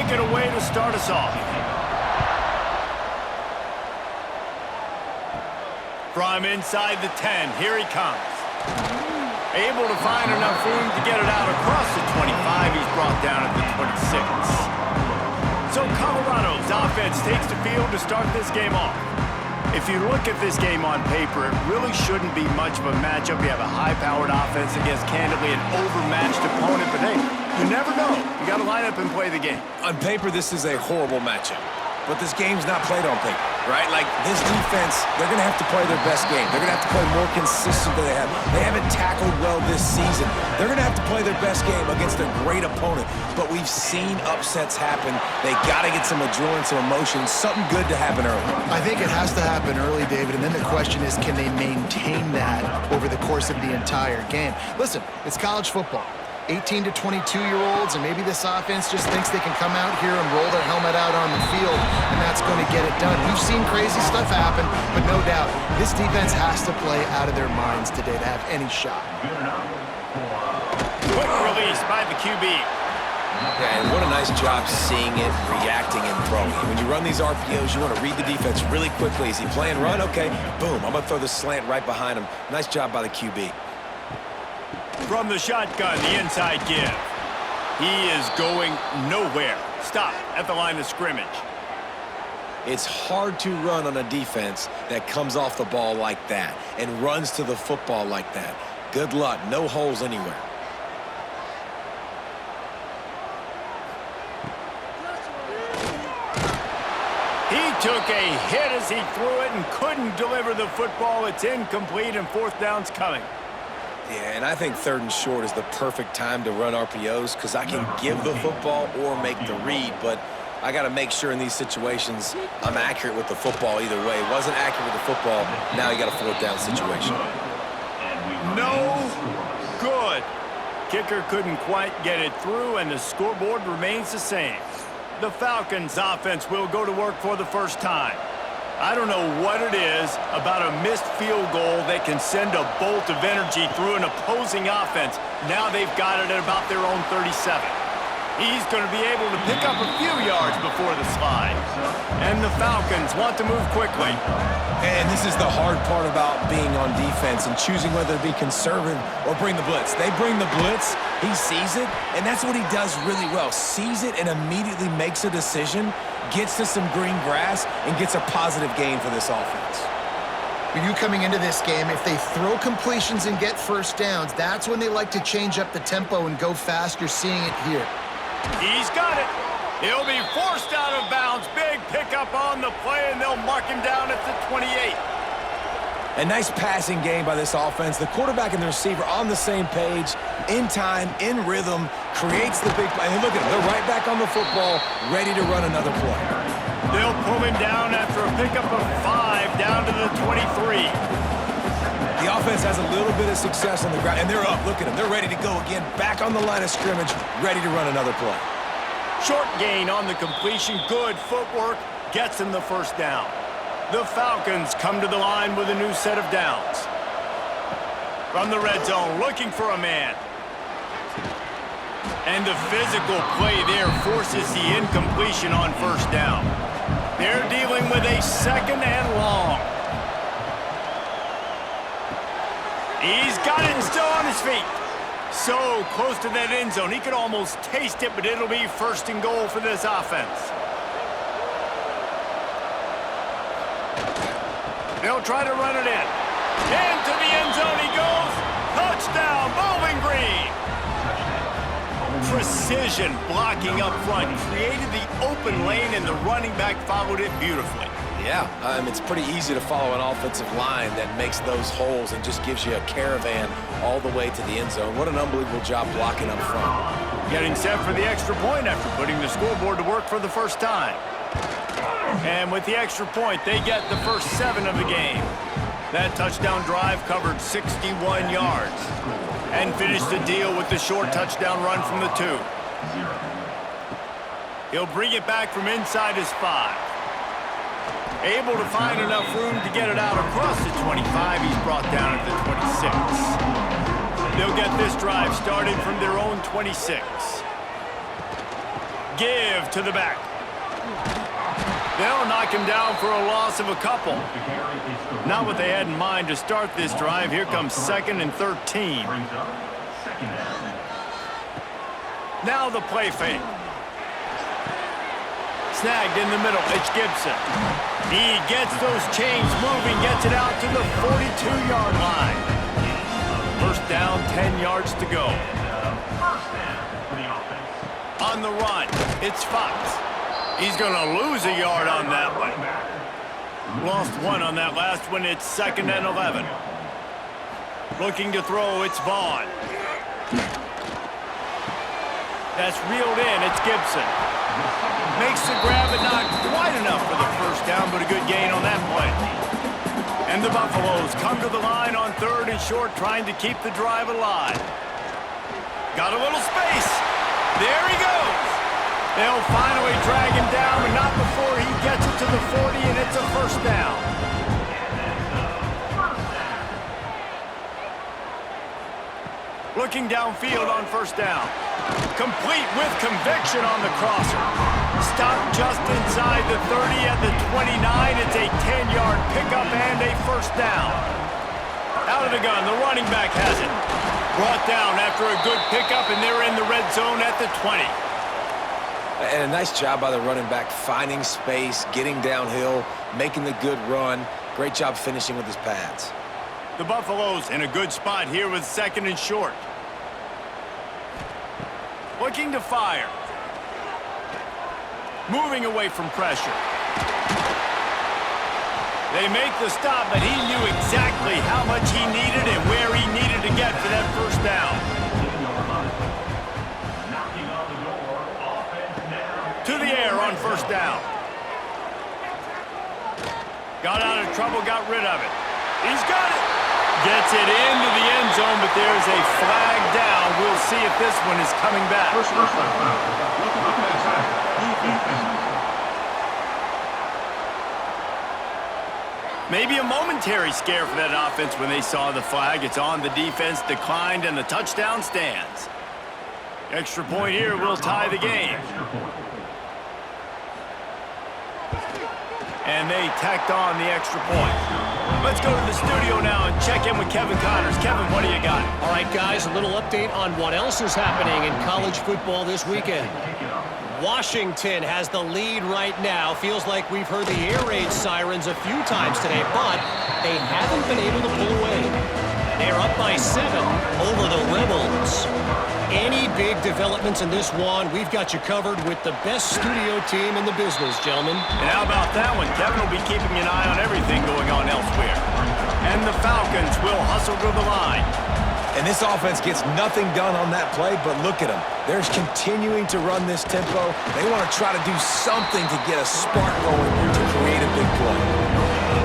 take it away to start us off. From inside the 10, here he comes. Able to find enough room to get it out across the 25. He's brought down at the 26. So Colorado's offense takes the field to start this game off. If you look at this game on paper, it really shouldn't be much of a matchup. You have a high-powered offense against, candidly, an overmatched opponent. But hey, you never know. You got to line up and play the game. On paper, this is a horrible matchup. But this game's not played on paper, right? Like, this defense, they're going to have to play their best game. They're going to have to play more consistent than they have. They haven't tackled well this season. They're going to have to play their best game against a great opponent. But we've seen upsets happen. They got to get some adrenaline, some emotion, something good to happen early. I think it has to happen early, David, and then the question is, can they maintain that over the course of the entire game? Listen, it's college football. 18 to 22-year-olds, and maybe this offense just thinks they can come out here and roll their helmet out on the field, and that's going to get it done. We've seen crazy stuff happen, but no doubt, this defense has to play out of their minds today to have any shot. Quick release by the QB. Yeah, and what a nice job seeing it, reacting, and throwing. When you run these RPOs, you want to read the defense really quickly. Is he playing run? Okay, boom, I'm going to throw the slant right behind him. Nice job by the QB. From the shotgun, the inside give. He is going nowhere. Stop at the line of scrimmage. It's hard to run on a defense that comes off the ball like that and runs to the football like that. Good luck. No holes anywhere. He took a hit as he threw it and couldn't deliver the football. It's incomplete and fourth down's coming. Yeah, and I think 3rd and short is the perfect time to run RPOs because I can give the football or make the read, but I got to make sure in these situations I'm accurate with the football either way. Wasn't accurate with the football, now you got a 4th down situation. No good. Kicker couldn't quite get it through, and the scoreboard remains the same. The Falcons' offense will go to work for the first time. I don't know what it is about a missed field goal that can send a bolt of energy through an opposing offense. Now they've got it at about their own 37. He's going to be able to pick up a few yards before the slide. And the Falcons want to move quickly. And this is the hard part about being on defense and choosing whether to be conservative or bring the blitz. They bring the blitz, he sees it, and that's what he does really well. Sees it and immediately makes a decision, gets to some green grass, and gets a positive gain for this offense. For you coming into this game, if they throw completions and get first downs, that's when they like to change up the tempo and go fast. You're seeing it here. He's got it. He'll be forced out of bounds. Big pickup on the play, and they'll mark him down at the 28. A nice passing game by this offense. The quarterback and the receiver on the same page, in time, in rhythm, creates the big play. And look at them. They're right back on the football, ready to run another play. They'll pull him down after a pickup of 5 down to the 23. The offense has a little bit of success on the ground, and they're up. Look at them. They're ready to go again, back on the line of scrimmage, ready to run another play. Short gain on the completion. Good footwork. Gets him the first down. The Falcons come to the line with a new set of downs. From the red zone, looking for a man. And the physical play there forces the incompletion on first down. They're dealing with a 2nd and long. He's got it and still on his feet. So close to that end zone. He could almost taste it, but it'll be 1st and goal for this offense. They'll try to run it in. Into the end zone he goes. Touchdown, Bowling Green. Precision blocking up front created the open lane, and the running back followed it beautifully. Yeah, it's pretty easy to follow an offensive line that makes those holes and just gives you a caravan all the way to the end zone. What an unbelievable job blocking up front. Getting set for the extra point after putting the scoreboard to work for the first time. And with the extra point, they get the first 7 of the game. That touchdown drive covered 61 yards and finished the deal with the short touchdown run from the 2. He'll bring it back from inside his 5. Able to find enough room to get it out across the 25. He's brought down at the 26. They'll get this drive started from their own 26. Give to the back. They'll knock him down for a loss of a couple. Not what they had in mind to start this drive. Here comes 2nd and 13. Now the play fake. Snagged in the middle. It's Gibson. He gets those chains moving, gets it out to the 42-yard line. First down, 10 yards to go. On the run, it's Fox. He's going to lose a yard on that one. Lost one on that last one. It's 2nd and 11. Looking to throw, it's Vaughn. That's reeled in, it's Gibson. Makes the grab, but not quite enough for the first down, but a good gain on that play. And the Buffaloes come to the line on 3rd and short, trying to keep the drive alive. Got a little space. There he goes. They'll finally drag him down, but not before he gets it to the 40, and it's a first down. Looking downfield on first down. Complete with conviction on the crosser. Stopped just inside the 30 at the 29. It's a 10-yard pickup and a first down. Out of the gun, the running back has it. Brought down after a good pickup, and they're in the red zone at the 20. And a nice job by the running back, finding space, getting downhill, making the good run. Great job finishing with his pads. The Buffaloes in a good spot here with 2nd and short. Looking to fire. Moving away from pressure. They make the stop, but he knew exactly how much he needed and where he needed to get for that first down. To the air on first down. Got out of trouble, got rid of it. He's got it. Gets it into the end zone, but there's a flag down. We'll see if this one is coming back. Maybe a momentary scare for that offense when they saw the flag. It's on, the defense declined, and the touchdown stands. Extra point here will tie the game. And they tacked on the extra point. Let's go to the studio now and check in with Kevin Connors. Kevin, what do you got? All right, guys, a little update on what else is happening in college football this weekend. Washington has the lead right now. Feels like we've heard the air raid sirens a few times today, but they haven't been able to pull away. They're up by 7 over the Rebels. Any big developments in this one, we've got you covered with the best studio team in the business, gentlemen. And how about that one? Kevin will be keeping an eye on everything going on elsewhere. And the Falcons will hustle to the line. And this offense gets nothing done on that play, but look at them. They're continuing to run this tempo. They want to try to do something to get a spark going to create a big play.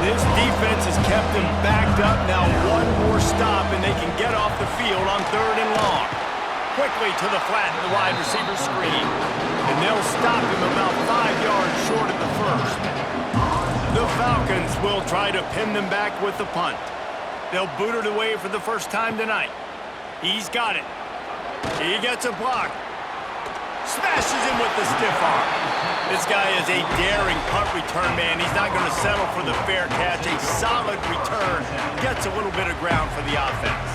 This defense has kept them backed up. Now one more stop, and they can get off the field on 3rd and long. Quickly to the flat in the wide receiver screen. And they'll stop him about 5 yards short of the first. The Falcons will try to pin them back with the punt. They'll boot it away for the first time tonight. He's got it. He gets a block. Smashes him with the stiff arm. This guy is a daring punt return man. He's not going to settle for the fair catch. A solid return. Gets a little bit of ground for the offense.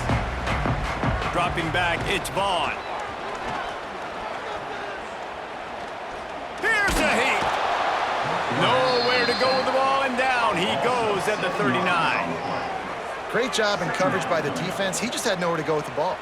Dropping back, it's Vaughn. Here's a heat. Nowhere to go with the ball, and down he goes at the 39. Great job in coverage by the defense. He just had nowhere to go with the ball.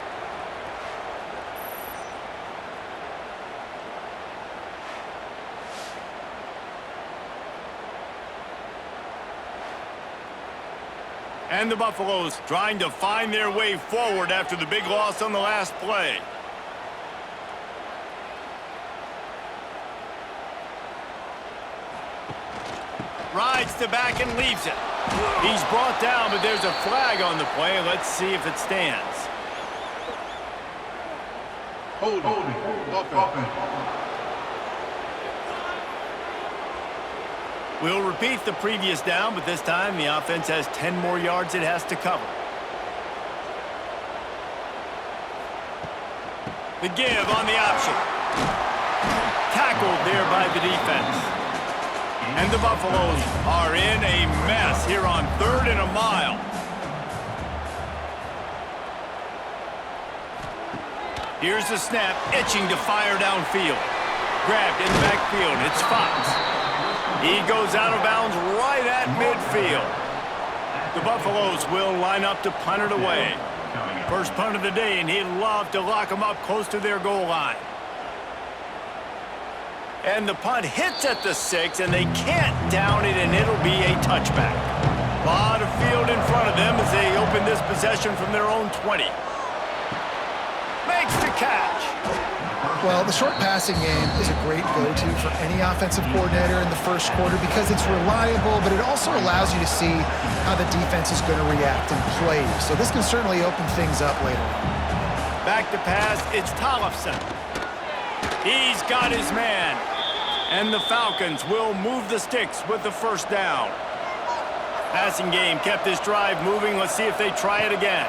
And the Buffaloes trying to find their way forward after the big loss on the last play. Rides to back and leaves it. He's brought down, but there's a flag on the play. Let's see if it stands. Holding. We'll repeat the previous down, but this time the offense has 10 more yards it has to cover. The give on the option. Tackle tackled there by the defense. And the Buffaloes are in a mess here on 3rd and a mile. Here's the snap, itching to fire downfield. Grabbed in the backfield, it's Fox. He goes out of bounds right at midfield. The Buffaloes will line up to punt it away. First punt of the day, and he'd love to lock them up close to their goal line. And the punt hits at the 6, and they can't down it, and it'll be a touchback. A lot of field in front of them as they open this possession from their own 20. Makes the catch. Well, the short passing game is a great go-to for any offensive coordinator in the first quarter because it's reliable, but it also allows you to see how the defense is going to react and play. So this can certainly open things up later on. Back to pass, it's Tollefson. He's got his man. And the Falcons will move the sticks with the first down. Passing game kept this drive moving. Let's see if they try it again.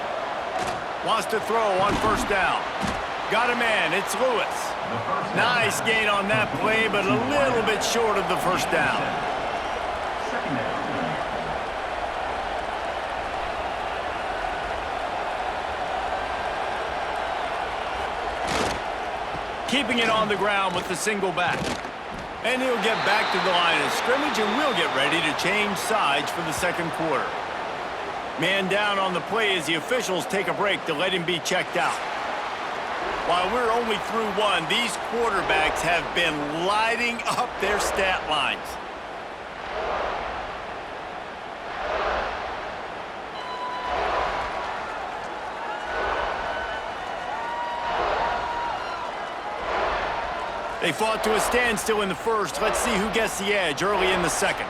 Wants to throw on first down. Got a man, it's Lewis. Nice gain on that play, but a little bit short of the first down. Keeping it on the ground with the single back. And he'll get back to the line of scrimmage, and we'll get ready to change sides for the second quarter. Man down on the play as the officials take a break to let him be checked out. While we're only through one, these quarterbacks have been lighting up their stat lines. They fought to a standstill in the first. Let's see who gets the edge early in the second.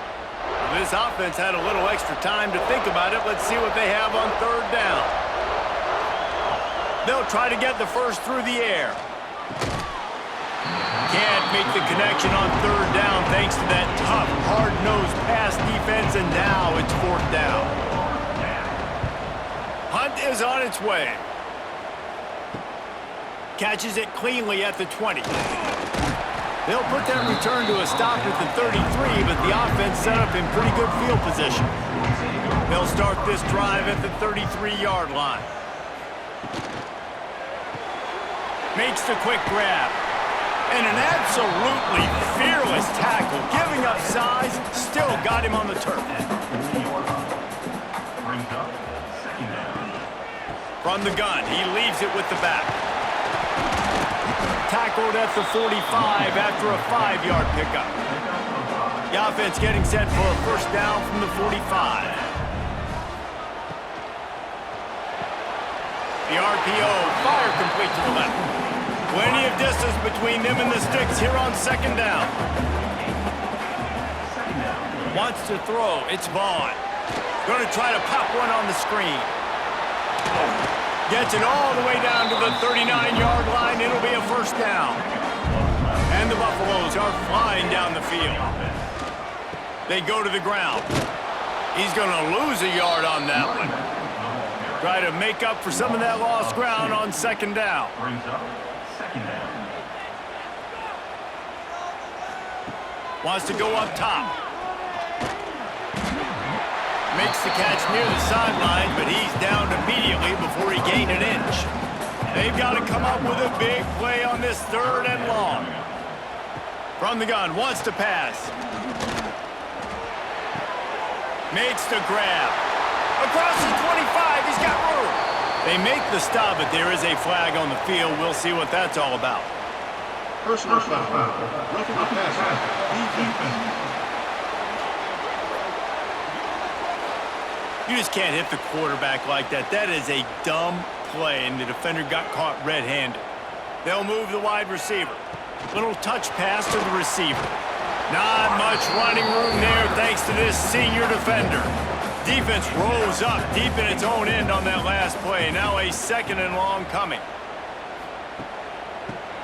This offense had a little extra time to think about it. Let's see what they have on 3rd down. They'll try to get the first through the air. Can't make the connection on 3rd down thanks to that tough, hard-nosed pass defense, and now it's 4th down. Hunt is on its way. Catches it cleanly at the 20. They'll put that return to a stop at the 33, but the offense set up in pretty good field position. They'll start this drive at the 33-yard line. Makes the quick grab. And an absolutely fearless tackle. Giving up size, still got him on the turf. From the gun, he leaves it with the back. Tackled at the 45 after a 5-yard pickup. The offense getting set for a first down from the 45. The RPO, fire complete to the left. Plenty of distance between them and the sticks here on 2nd down. Wants to throw, it's Vaughn. Going to try to pop one on the screen. Gets it all the way down to the 39-yard line. It'll be a first down. And the Buffaloes are flying down the field. They go to the ground. He's going to lose a yard on that one. Try to make up for some of that lost ground on 2nd down. Wants to go up top. Makes the catch near the sideline, but he's down immediately before he gained an inch. They've got to come up with a big play on this 3rd and long. From the gun, wants to pass. Makes the grab. Across the 25, he's got room. They make the stop, but there is a flag on the field. We'll see what that's all about. Personal foul. Roughing the passer. You just can't hit the quarterback like that. That is a dumb play, and the defender got caught red-handed. They'll move the wide receiver. Little touch pass to the receiver. Not much running room there thanks to this senior defender. Defense rose up deep in its own end on that last play. Now a 2nd and long coming.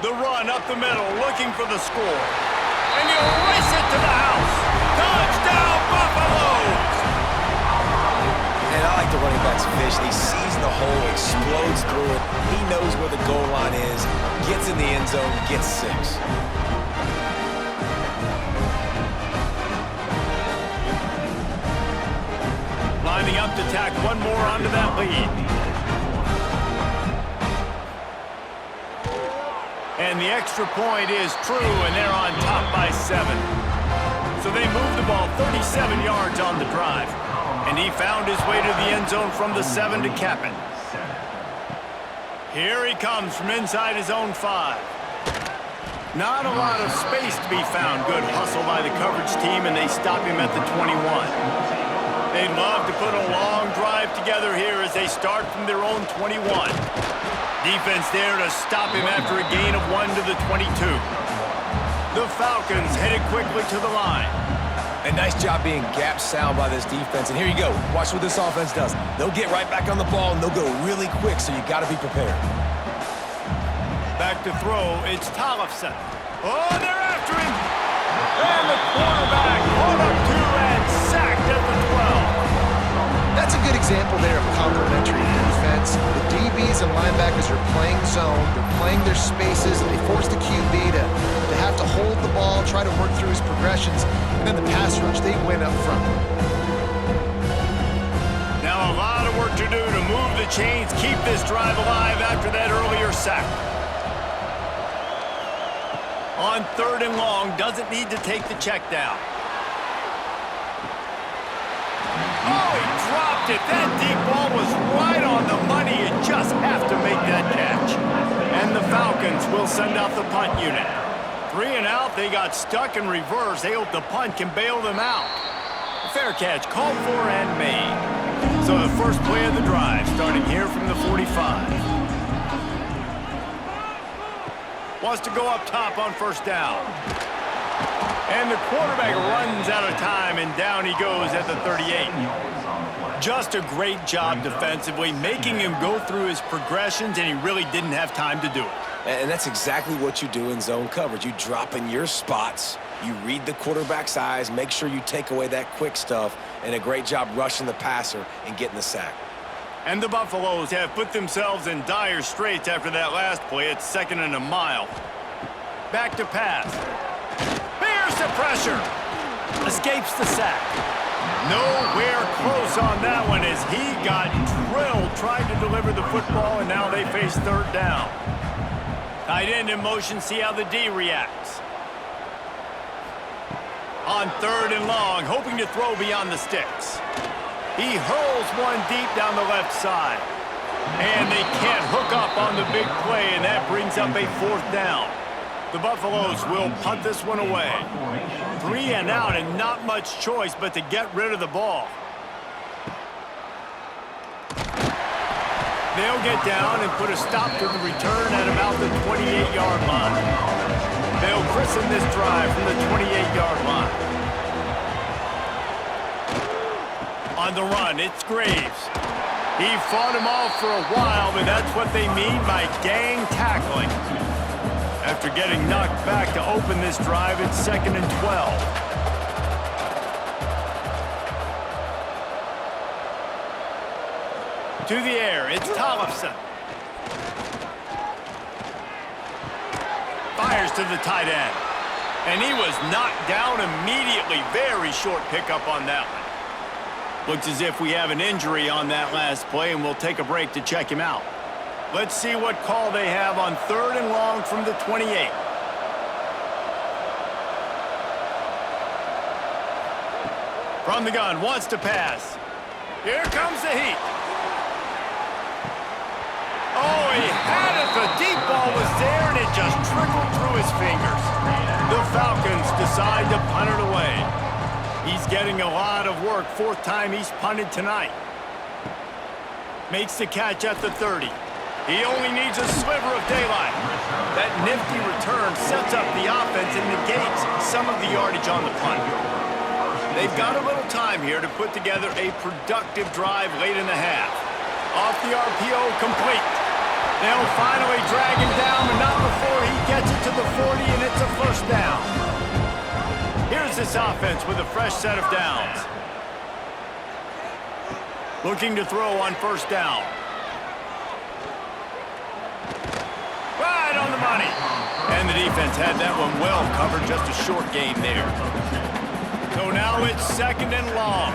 The run up the middle, looking for the score. And he'll race it to the house. Touchdown, Buffaloes! And I like the running back's vision. He sees the hole, explodes through it. He knows where the goal line is, gets in the end zone, gets 6. tack one more onto that lead. And the extra point is true, and they're on top by 7. So they move the ball 37 yards on the drive. And he found his way to the end zone from the 7 to cap it. Here he comes from inside his own 5. Not a lot of space to be found. Good hustle by the coverage team, and they stop him at the 21. They'd love to put a long drive together here as they start from their own 21. Defense there to stop him after a gain of 1 to the 22. The Falcons headed quickly to the line. A nice job being gap sound by this defense. And here you go. Watch what this offense does. They'll get right back on the ball, and they'll go really quick, so you got to be prepared. Back to throw, it's Tollefson. Oh, they're after him! And the quarterback caught up to and sacked at the 12. That's a good example there of complementary defense. The DBs and linebackers are playing zone, they're playing their spaces, and they force the QB to have to hold the ball, try to work through his progressions, and then the pass rush, they win up front. Now a lot of work to do to move the chains, keep this drive alive after that earlier sack. On 3rd and long, doesn't need to take the check down. Oh, he dropped it. That deep ball was right on the money. You just have to make that catch. And the Falcons will send out the punt unit. 3 and out, they got stuck in reverse. They hope the punt can bail them out. Fair catch, called for and made. So the first play of the drive, starting here from the 45. Wants to go up top on 1st down. And the quarterback runs out of time, and down he goes at the 38. Just a great job defensively, making him go through his progressions, and he really didn't have time to do it. And that's exactly what you do in zone coverage. You drop in your spots, you read the quarterback's eyes, make sure you take away that quick stuff, and a great job rushing the passer and getting the sack. And the Buffaloes have put themselves in dire straits after that last play. It's 2nd and a mile. Back to pass. Here's the pressure. Escapes the sack. Nowhere close on that one as he got drilled trying to deliver the football, and now they face 3rd down. Tight end in motion, see how the D reacts. On 3rd and long, hoping to throw beyond the sticks. He hurls one deep down the left side. And they can't hook up on the big play, and that brings up a 4th down. The Buffaloes will punt this one away. 3 and out, and not much choice but to get rid of the ball. They'll get down and put a stop to the return at about the 28-yard line. They'll christen this drive from the 28-yard line. On the run, it's Graves. He fought him off for a while, but that's what they mean by gang tackling. After getting knocked back to open this drive, it's 2nd and 12. To the air, it's Tollefson. Fires to the tight end. And he was knocked down immediately. Very short pickup on that one. Looks as if we have an injury on that last play, and we'll take a break to check him out. Let's see what call they have on 3rd and long from the 28. From the gun, wants to pass. Here comes the heat. Oh, he had it. The deep ball was there, and it just trickled through his fingers. The Falcons decide to punt it away. He's getting a lot of work. 4th time he's punted tonight. Makes the catch at the 30. He only needs a sliver of daylight. That nifty return sets up the offense and negates some of the yardage on the punt. They've got a little time here to put together a productive drive late in the half. Off the RPO, complete. They'll finally drag him down, but not before he gets it to the 40, and it's a 1st down. Here's this offense with a fresh set of downs. Looking to throw on 1st down. Right on the money. And the defense had that one well covered, just a short gain there. So now it's 2nd and long.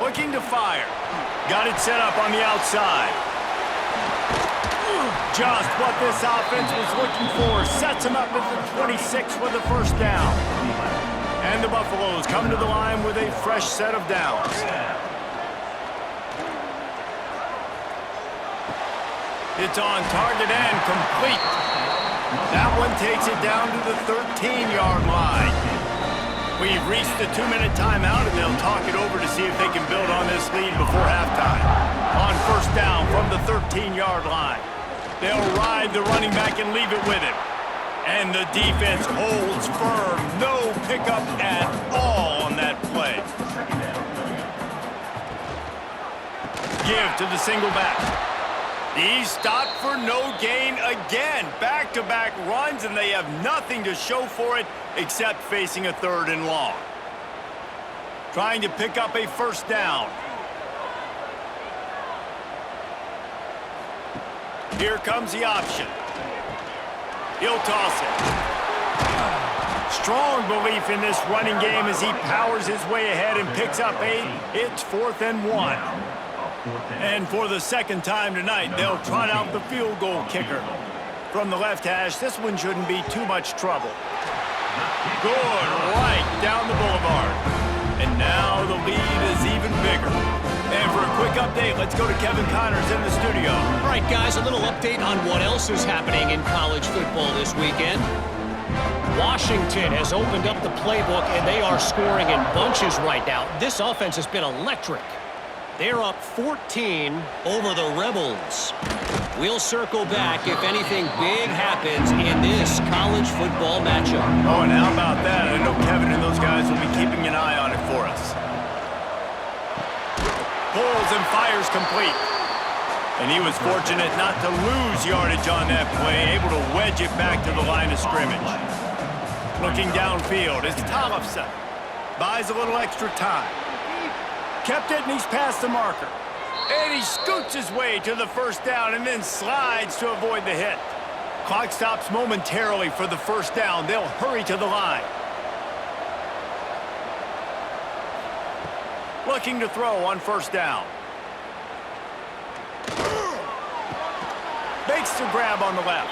Looking to fire. Got it set up on the outside. Just what this offense was looking for. Sets him up at the 26 with a first down. And the Buffaloes come to the line with a fresh set of downs. It's on target and complete. That one takes it down to the 13-yard line. We've reached the 2-minute timeout, and they'll talk it over to see if they can build on this lead before halftime. On first down from the 13-yard line. They'll ride the running back and leave it with him. And the defense holds firm. No pickup at all on that play. Give to the single back. He's stopped for no gain again. Back-to-back runs, and they have nothing to show for it except facing a 3rd and long. Trying to pick up a first down. Here comes the option. He'll toss it. Strong belief in this running game as he powers his way ahead and picks up 8. It's 4th and 1. And for the second time tonight, they'll trot out the field goal kicker. From the left hash, this one shouldn't be too much trouble. Good, right down the boulevard. And now the lead is even bigger. And for a quick update, let's go to Kevin Connors in the studio. All right, guys, a little update on what else is happening in college football this weekend. Washington has opened up the playbook, and they are scoring in bunches right now. This offense has been electric. They're up 14 over the Rebels. We'll circle back if anything big happens in this college football matchup. Oh, and how about that? I know Kevin and those guys will be keeping an eye on it for us. Pulls and fires complete. And he was fortunate not to lose yardage on that play, able to wedge it back to the line of scrimmage. Looking downfield, it's Tollefson. Buys a little extra time. Kept it, and he's past the marker. And he scoots his way to the first down and then slides to avoid the hit. Clock stops momentarily for the first down. They'll hurry to the line. Looking to throw on first down. Makes the grab on the left.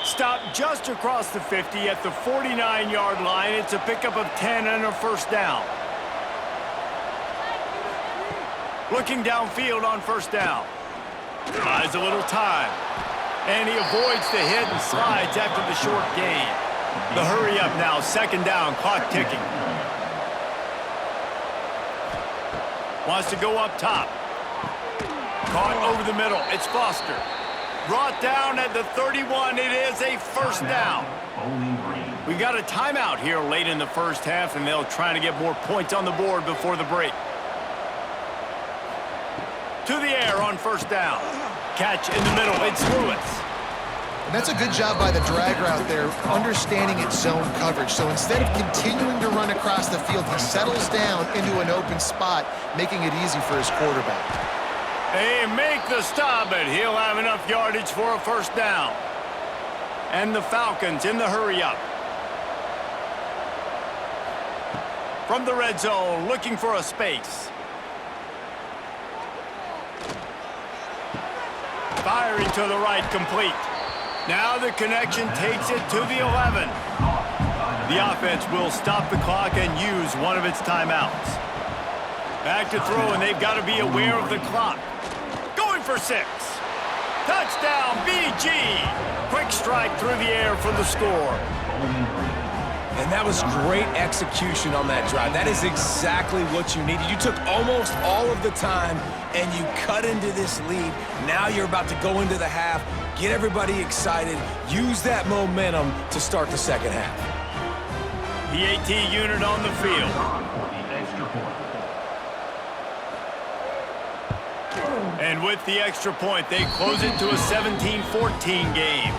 Stopped just across the 50 at the 49-yard line. It's a pickup of 10 and a first down. Looking downfield on first down. Buys a little time. And he avoids the hit and slides after the short gain. The hurry up now, second down, clock ticking. Wants to go up top. Caught over the middle. It's Foster. Brought down at the 31. It is a first down. We've got a timeout here late in the first half, and they'll try to get more points on the board before the break. To the air on first down. Catch in the middle. It's Lewis. And that's a good job by the drag route there, understanding its zone coverage. So instead of continuing to run across the field, he settles down into an open spot, making it easy for his quarterback. They make the stop, but he'll have enough yardage for a first down. And the Falcons in the hurry-up. From the red zone, looking for a space. Firing to the right, complete. Now the connection takes it to the 11. The offense will stop the clock and use one of its timeouts. Back to throw, and they've got to be aware of the clock. Going for 6. Touchdown, BG. Quick strike through the air for the score. And that was great execution on that drive. That is exactly what you needed. You took almost all of the time, and you cut into this lead. Now you're about to go into the half, get everybody excited, use that momentum to start the second half. The AT unit on the field. And with the extra point, they close it to a 17-14 game.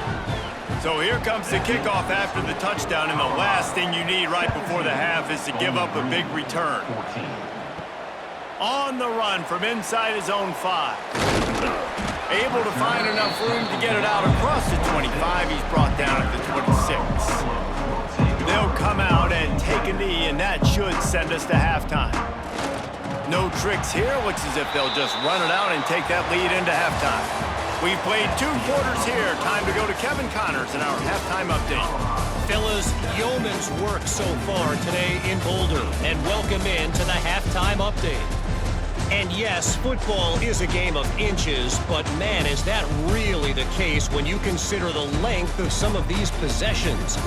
So here comes the kickoff after the touchdown, and the last thing you need right before the half is to give up a big return. On the run from inside his own 5. Able to find enough room to get it out across the 25. He's brought down at the 26. They'll come out and take a knee, and that should send us to halftime. No tricks here. Looks as if they'll just run it out and take that lead into halftime. We've played 2 quarters here. Time to go to Kevin Connors in our halftime update. Fellas, yeoman's work so far today in Boulder, and welcome in to the halftime update. And yes, football is a game of inches, but man, is that really the case when you consider the length of some of these possessions.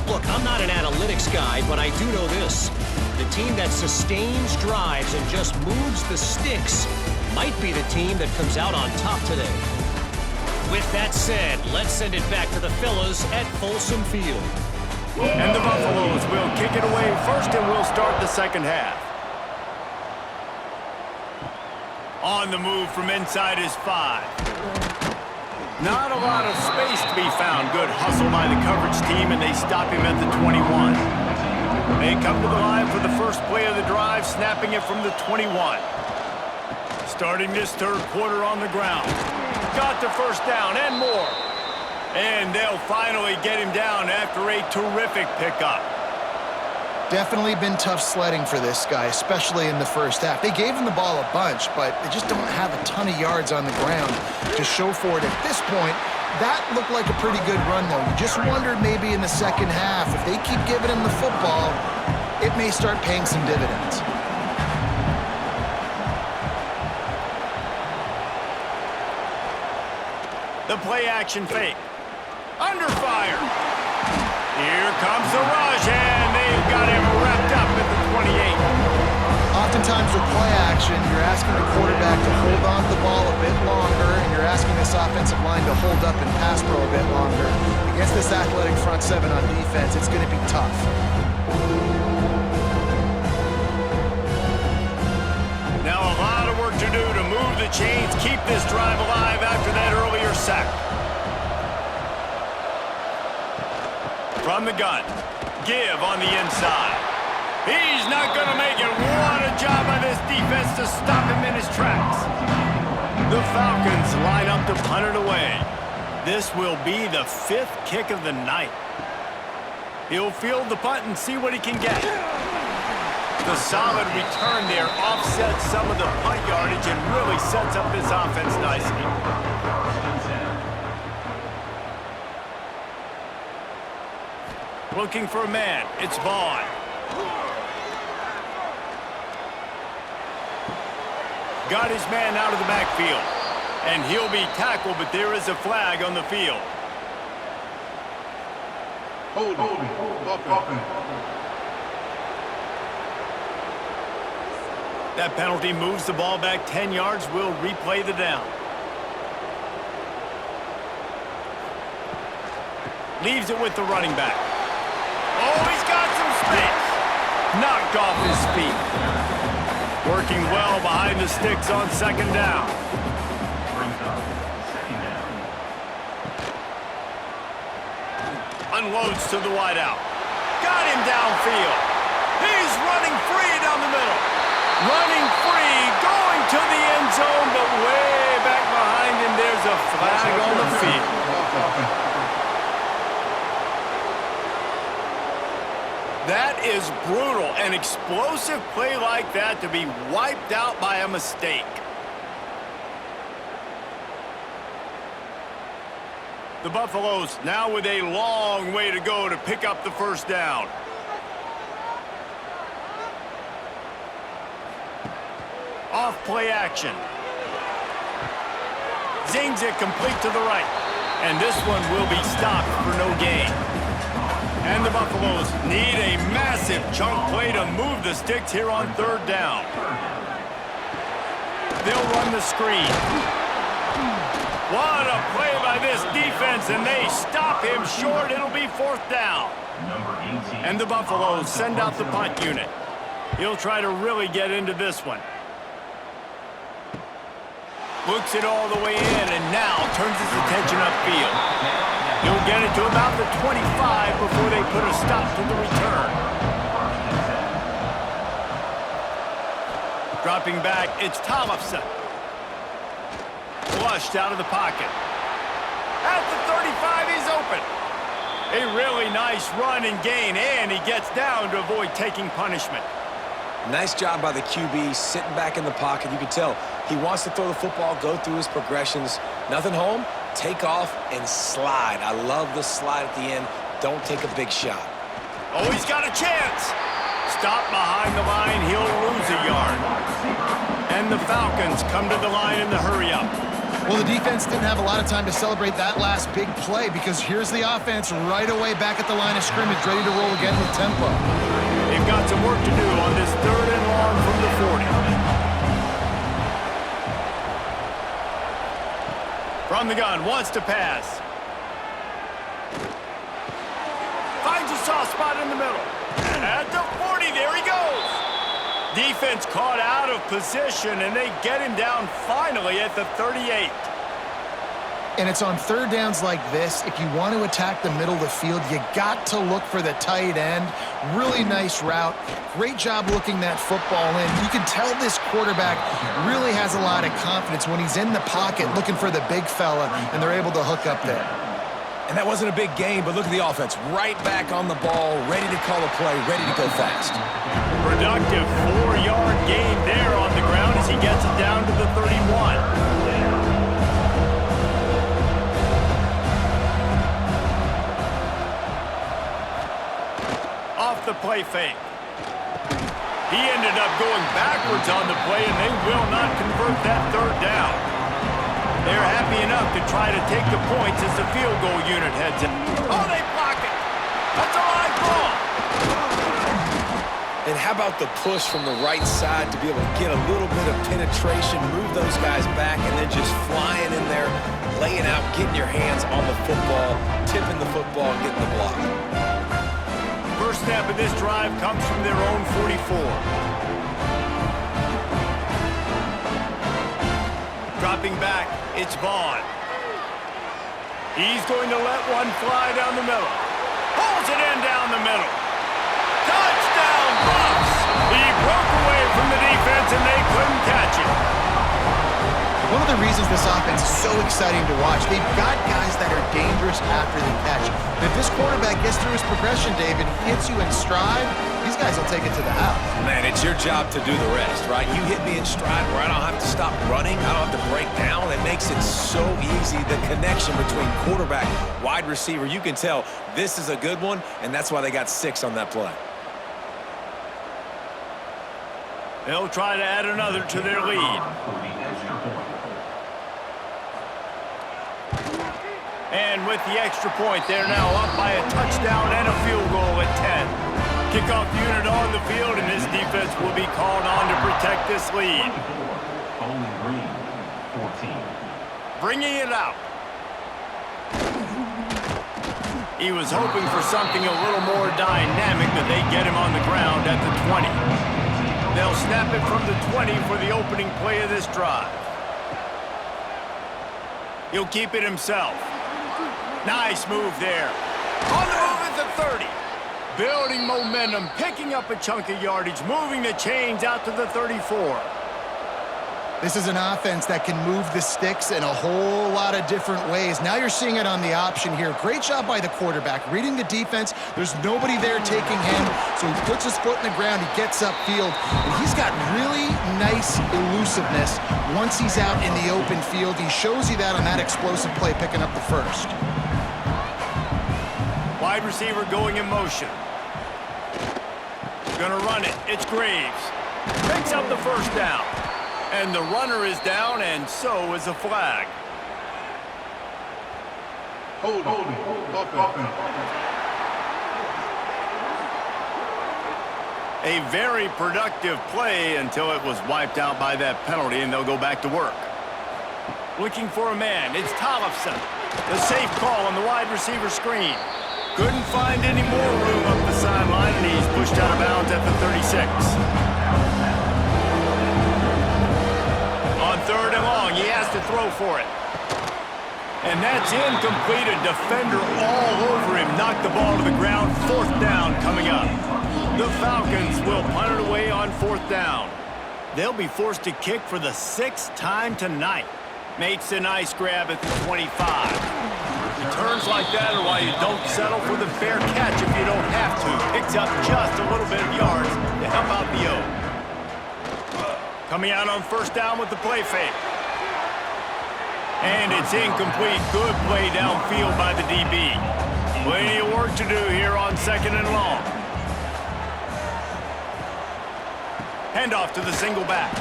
Look, I'm not an analytics guy, but I do know this. The team that sustains drives and just moves the sticks might be the team that comes out on top today. With that said, let's send it back to the fellas at Folsom Field. And the Buffaloes will kick it away first, and we'll start the second half. On the move from inside is 5. Not a lot of space to be found. Good hustle by the coverage team, and they stop him at the 21. They come to the line for the first play of the drive, snapping it from the 21. Starting this third quarter on the ground. Got the first down and more. And they'll finally get him down after a terrific pickup. Definitely been tough sledding for this guy, especially in the first half. They gave him the ball a bunch, but they just don't have a ton of yards on the ground to show for it at this point. That looked like a pretty good run, though. You just wondered maybe in the second half, if they keep giving him the football, it may start paying some dividends. The play action fake. Under fire. Here comes the rush, and they've got him wrapped up at the 28. Oftentimes with play action, you're asking the quarterback to hold on to the ball a bit longer, and you're asking this offensive line to hold up and pass pro a bit longer. Against this athletic front seven on defense, it's going to be tough. Now a lot of work to do to move the chains, keep this drive alive after that earlier sack. From the gun, give on the inside. He's not going to make it. What a job by this defense to stop him in his tracks. The Falcons line up to punt it away. This will be the 5th kick of the night. He'll field the punt and see what he can get. The solid return there offsets some of the punt yardage and really sets up this offense nicely. Looking for a man. It's Vaughn. Got his man out of the backfield. And he'll be tackled, but there is a flag on the field. Holding. That penalty moves the ball back 10 yards. We'll replay the down. Leaves it with the running back. Oh, he's got some space. Knocked off his feet. Working well behind the sticks on second down. Unloads to the wideout. Got him downfield. He's running free down the middle. Running free, going to the end zone, but way back behind him, there's a flag on the field. That is brutal. An explosive play like that to be wiped out by a mistake. The Buffaloes now with a long way to go to pick up the first down. Off play action. Zings it complete to the right. And this one will be stopped for no gain. And the Buffaloes need a massive chunk play to move the sticks here on third down. They'll run the screen. What a play by this defense, and they stop him short. It'll be 4th down. And the Buffaloes send out the punt unit. He'll try to really get into this one. Looks it all the way in, and now turns his attention upfield. He'll get it to about the 25 before they put a stop to the return. Dropping back, it's Tollefson. Flushed out of the pocket. At the 35, he's open. A really nice run and gain, and he gets down to avoid taking punishment. Nice job by the QB, sitting back in the pocket. You can tell he wants to throw the football, go through his progressions. Nothing home, take off and slide. I love the slide at the end. Don't take a big shot. Oh, he's got a chance. Stop behind the line, he'll lose a yard. And the Falcons come to the line in the hurry-up. Well, the defense didn't have a lot of time to celebrate that last big play because here's the offense right away back at the line of scrimmage, ready to roll again with tempo. They've got some work to do on this 3rd and long from the 40. From the gun, wants to pass. Finds a soft spot in the middle. At the 40, there he goes. Defense caught out of position, and they get him down finally at the 38. And it's on 3rd downs like this. If you want to attack the middle of the field, you got to look for the tight end. Really nice route. Great job looking that football in. You can tell this quarterback really has a lot of confidence when he's in the pocket looking for the big fella, and they're able to hook up there. And that wasn't a bbig gain, but look at the offense. Right back on the ball, ready to call a play, ready to go fast. Productive 4-yard gain there on the ground as he gets it down to the 31. Off the play fake. He ended up going backwards on the play, and they will not convert that 3rd down. They're happy enough to try to take the points as the field goal unit heads in. Oh, they block it! That's a live ball! And how about the push from the right side to be able to get a little bit of penetration, move those guys back, and then just flying in there, laying out, getting your hands on the football, tipping the football, and getting the block. First snap of this drive comes from their own 44. Dropping back, it's Vaughn. He's going to let one fly down the middle. Pulls it in down the middle. Touchdown, Bucks! He broke away from the defense and they couldn't catch him. One of the reasons this offense is so exciting to watch, they've got guys that are dangerous after the catch. And if this quarterback gets through his progression, David, hits you in stride, these guys will take it to the house. Man, it's your job to do the rest, right? You hit me in stride where I don't have to stop running. I don't have to break down. It makes it so easy. The connection between quarterback, wide receiver, you can tell this is a good one, and that's why they got 6 on that play. They'll try to add another to their lead. And with the extra point, they're now up by a touchdown and a field goal at 10. Kickoff unit on the field, and this defense will be called on to protect this lead. Bringing it out. He was hoping for something a little more dynamic, but they get him on the ground at the 20. They'll snap it from the 20 for the opening play of this drive. He'll keep it himself. Nice move there. On the move at the 30. Building momentum, picking up a chunk of yardage, moving the chains out to the 34. This is an offense that can move the sticks in a whole lot of different ways. Now you're seeing it on the option here. Great job by the quarterback. Reading the defense, there's nobody there taking him, so he puts his foot in the ground, he gets upfield, and he's got really nice elusiveness once he's out in the open field. He shows you that on that explosive play, picking up the first. Wide receiver going in motion. Gonna run it. It's Graves. Picks up the first down. And the runner is down, and so is a flag. Hold offense. A very productive play until it was wiped out by that penalty, and they'll go back to work. Looking for a man. It's Tollefson. The safe call on the wide receiver screen. Couldn't find any more room up the sideline, and he's pushed out of bounds at the 36. On 3rd and long, he has to throw for it. And that's incomplete. A defender all over him. Knocked the ball to the ground. 4th down coming up. The Falcons will punt it away on 4th down. They'll be forced to kick for the 6th time tonight. Makes a nice grab at the 25. Returns like that are why you don't settle for the fair catch if you don't have to. Picks up just a little bit of yards to help out the O. Coming out on first down with the play fake. And it's incomplete. Good play downfield by the DB. Plenty of work to do here on second and long. Handoff to the single back.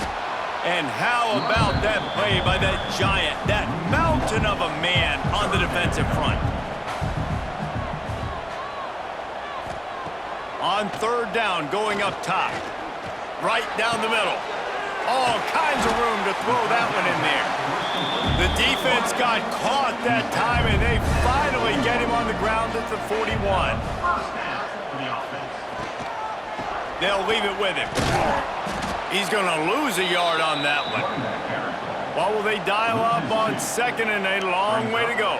And how about that play by that giant, that mountain of a man on the defensive front? On third down, going up top. Right down the middle. All kinds of room to throw that one in there. The defense got caught that time, and they finally get him on the ground at the 41. They'll leave it with him. He's going to lose a yard on that one. What will they dial up on second and a long way to go?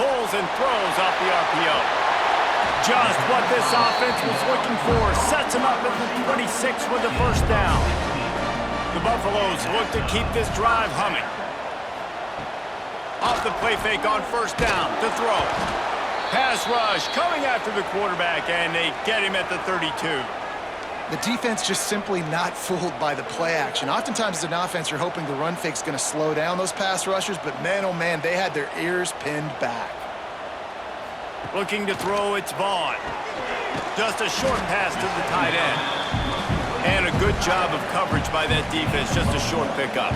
Pulls and throws off the RPO. Just what this offense was looking for. Sets him up at the 26 with the first down. The Buffaloes look to keep this drive humming. Off the play fake on first down to throw. Pass rush coming after the quarterback, and they get him at the 32. The defense just simply not fooled by the play action. Oftentimes as an offense, you're hoping the run fake's going to slow down those pass rushers, but man, oh man, they had their ears pinned back. Looking to throw, it's Vaughn. Just a short pass to the tight end. And a good job of coverage by that defense, just a short pickup.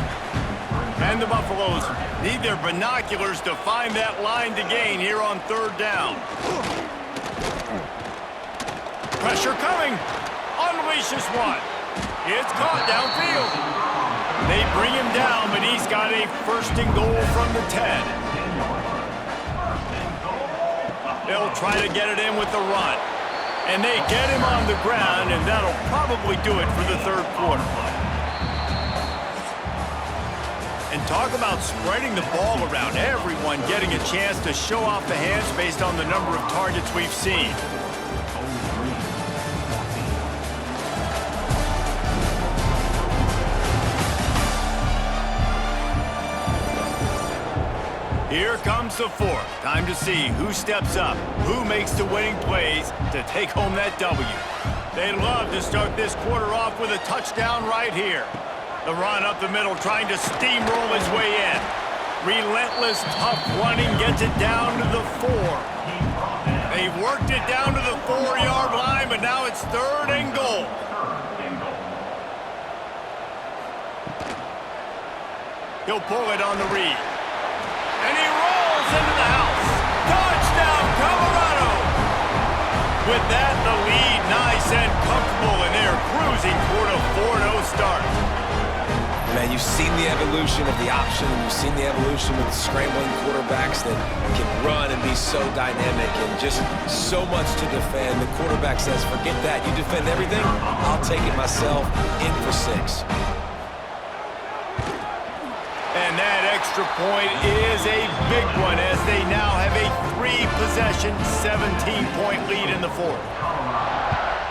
And the Buffaloes need their binoculars to find that line to gain here on third down. Pressure coming. Unleashes one. It's caught downfield. They bring him down, but he's got a first and goal from the 10. They'll try to get it in with the run. And they get him on the ground, and that'll probably do it for the third quarter. And talk about spreading the ball around. Everyone getting a chance to show off the hands based on the number of targets we've seen. Here comes the fourth. Time to see who steps up, who makes the winning plays to take home that W. They'd love to start this quarter off with a touchdown right here. The run up the middle, trying to steamroll his way in. Relentless, tough running gets it down to the 4. They've worked it down to the 4-yard line, but now it's third and goal. He'll pull it on the read. And he rolls into the house. Touchdown, Colorado! With that, the lead nice and comfortable, and they're cruising toward a 4-0 start. Man, you've seen the evolution of the option, and you've seen the evolution of the scrambling quarterbacks that can run and be so dynamic and just so much to defend. The quarterback says, forget that. You defend everything, I'll take it myself. In for 6. And that extra point is a big one as they now have a 3-possession, 17-point lead in the fourth.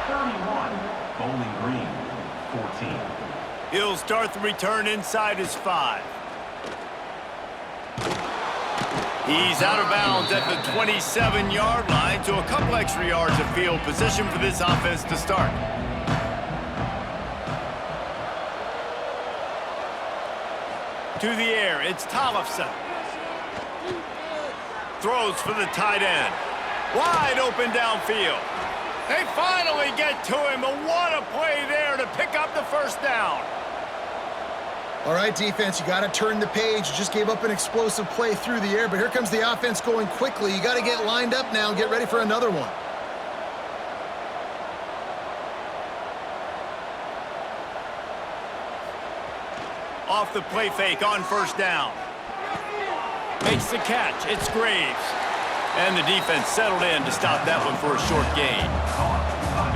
31, Bowling Green, 14. He'll start the return inside his 5. He's out of bounds at the 27-yard line, so a couple extra yards of field position for this offense to start. To the air, it's Tollefson. Throws for the tight end. Wide open downfield. They finally get to him, but what a play there to pick up the first down. All right, defense, you got to turn the page. You just gave up an explosive play through the air, but here comes the offense going quickly. You got to get lined up now and get ready for another one. Off the play fake on first down. Makes the catch. It's Graves. And the defense settled in to stop that one for a short gain.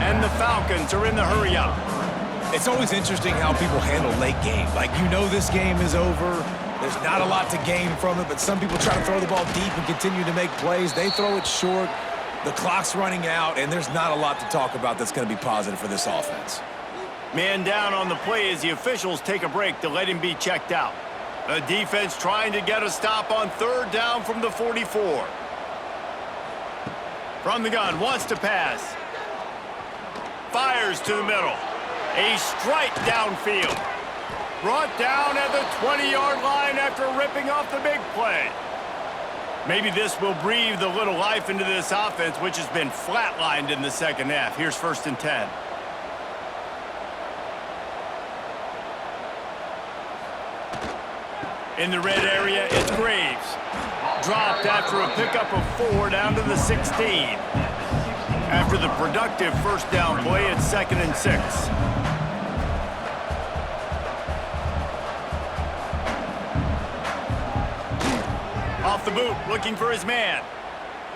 And the Falcons are in the hurry up. It's always interesting how people handle late game. Like, you know this game is over. There's not a lot to gain from it, but some people try to throw the ball deep and continue to make plays. They throw it short. The clock's running out, and there's not a lot to talk about that's going to be positive for this offense. Man down on the play as the officials take a break to let him be checked out. The defense trying to get a stop on third down from the 44. From the gun, wants to pass. fires to the middle. A strike downfield. Brought down at the 20-yard line after ripping off the big play. Maybe this will breathe a little life into this offense, which has been flatlined in the second half. Here's 1st and 10. In the red area, it's Graves. Dropped after a pickup of 4 down to the 16. After the productive first down play, it's 2nd and 6. Off the boot, looking for his man.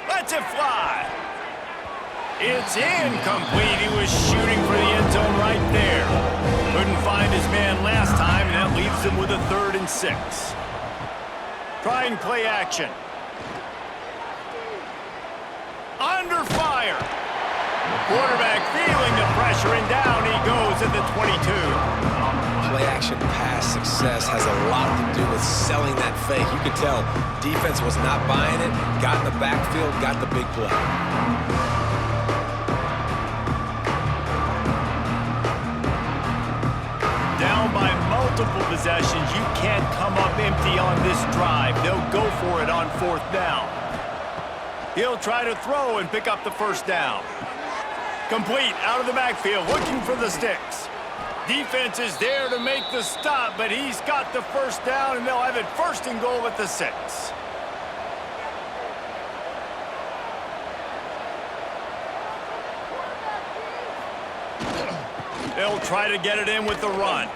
Lets it fly. It's incomplete. He was shooting for the end zone right there. Couldn't find his man last time, and that leaves him with a 3rd and 6. Trying play action. Under fire. Quarterback feeling the pressure, and down he goes at the 22. Play action pass success has a lot to do with selling that fake. You could tell defense was not buying it, got in the backfield, got the big play. Down by multiple possessions, you can't come up empty on this drive. They'll go for it on 4th down. He'll try to throw and pick up the 1st down. Complete out of the backfield, looking for the sticks. Defense is there to make the stop, but he's got the 1st down, and they'll have it 1st and goal at the 6. They'll try to get it in with the run.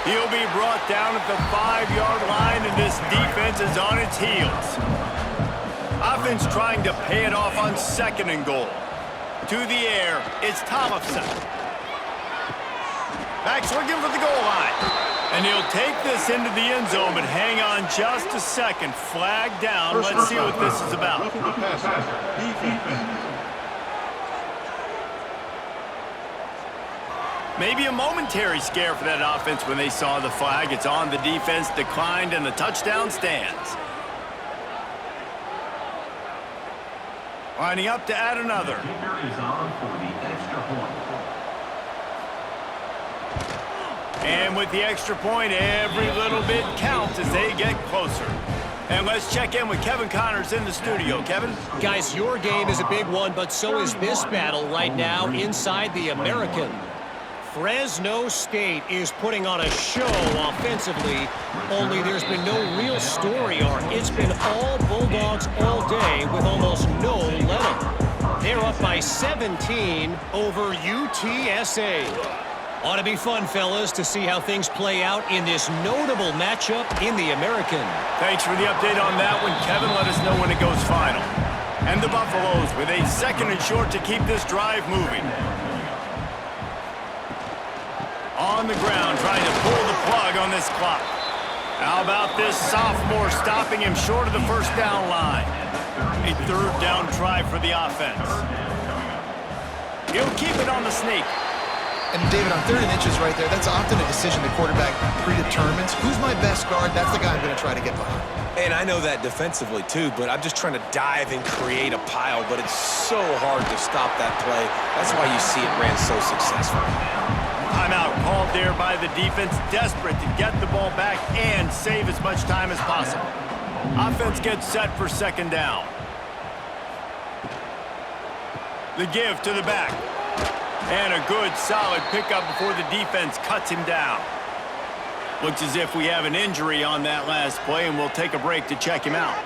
He'll be brought down at the 5-yard line, and this defense is on its heels. Offense trying to pay it off on 2nd and goal. To the air, it's Tollefson. Back's looking for the goal line. And he'll take this into the end zone, but hang on just a second. Flag down. Let's see what this is about. Maybe a momentary scare for that offense when they saw the flag. It's on, the defense declined, and the touchdown stands. Lining up to add another. Kicker is on for the extra point. And with the extra point, every little bit counts as they get closer. And let's check in with Kevin Connors in the studio. Kevin? Guys, your game is a big one, but so is this battle right now inside the American. Fresno State is putting on a show offensively, only there's been no real story arc. It's been all Bulldogs all day with almost no let-up. They're up by 17 over UTSA. Ought to be fun, fellas, to see how things play out in this notable matchup in the American. Thanks for the update on that one, Kevin. Let us know when it goes final. And the Buffaloes with a 2nd and short to keep this drive moving. On the ground, trying to pull the plug on this clock. How about this sophomore stopping him short of the 1st down line? A 3rd down try for the offense. He'll keep it on the sneak. And David, on 3rd and inches right there, that's often a decision the quarterback predetermines. Who's my best guard? That's the guy I'm going to try to get behind. And I know that defensively, too, but I'm just trying to dive and create a pile, but it's so hard to stop that play. That's why you see it ran so successful. Timeout called there by the defense, desperate to get the ball back and save as much time as possible. Offense gets set for 2nd down. The give to the back. And a good, solid pickup before the defense cuts him down. Looks as if we have an injury on that last play, and we'll take a break to check him out.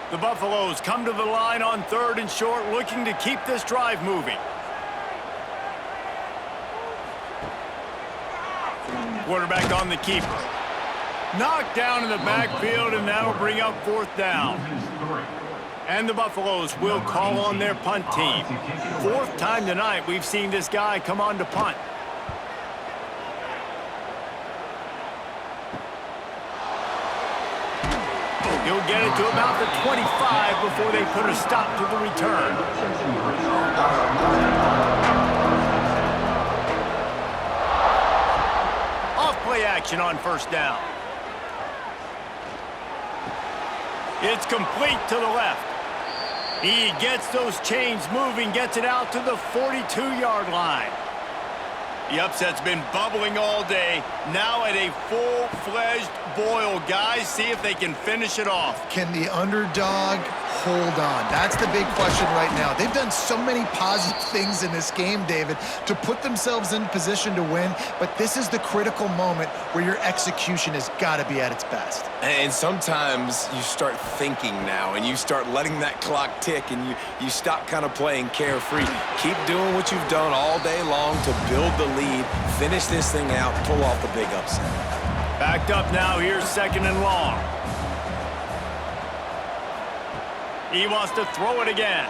The Buffaloes come to the line on 3rd and short, looking to keep this drive moving. Quarterback on the keeper. Knocked down in the backfield, and that'll bring up 4th down. And the Buffaloes will call on their punt team. 4th time tonight we've seen this guy come on to punt. He'll get it to about the 25 before they put a stop to the return. Off play action on 1st down. It's complete to the left. He gets those chains moving, gets it out to the 42-yard line. The upset's been bubbling all day. Now at a full-fledged boil. Guys, see if they can finish it off. Can the underdog hold on? That's the big question right now. They've done so many positive things in this game, David, to put themselves in position to win, but this is the critical moment where your execution has got to be at its best. And sometimes you start thinking now, and you start letting that clock tick, and you stop kind of playing carefree. Keep doing what you've done all day long to build the lead, finish this thing out, pull off the big upset. Backed up now, here's 2nd and long. He wants to throw it again.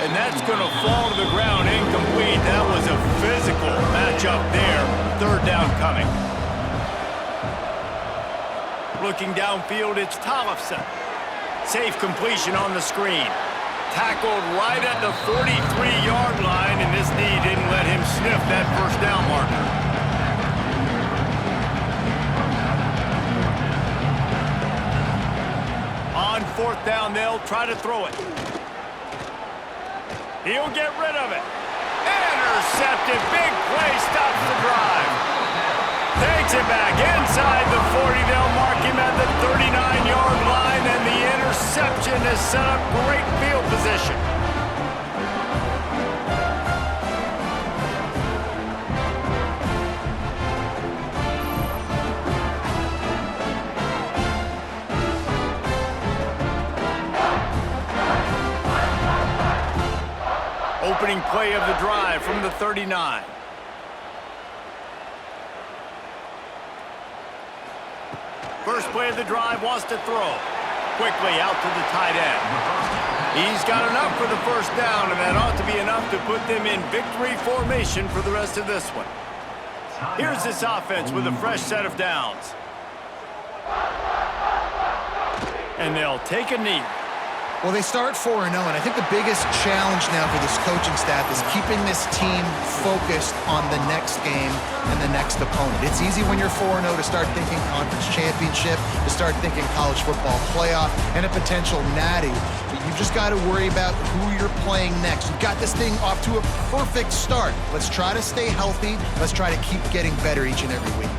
And that's going to fall to the ground, incomplete. That was a physical matchup there. 3rd down coming. Looking downfield, it's Tollefson. Safe completion on the screen. Tackled right at the 43-yard line, and this knee didn't let him sniff that 1st down marker. On 4th down, they'll try to throw it. He'll get rid of it. Intercepted. Big play stops the drive. Takes it back inside the 40. They'll mark him at the 39-yard line, and the interception has set up great field position. Opening play of the drive from the 39. First play of the drive, wants to throw. Quickly out to the tight end. He's got enough for the 1st down, and that ought to be enough to put them in victory formation for the rest of this one. Here's this offense with a fresh set of downs. And they'll take a knee. Well, they start 4-0, and I think the biggest challenge now for this coaching staff is keeping this team focused on the next game and the next opponent. It's easy when you're 4-0 to start thinking conference championship, to start thinking college football playoff, and a potential natty. But you've just got to worry about who you're playing next. You've got this thing off to a perfect start. Let's try to stay healthy. Let's try to keep getting better each and every week.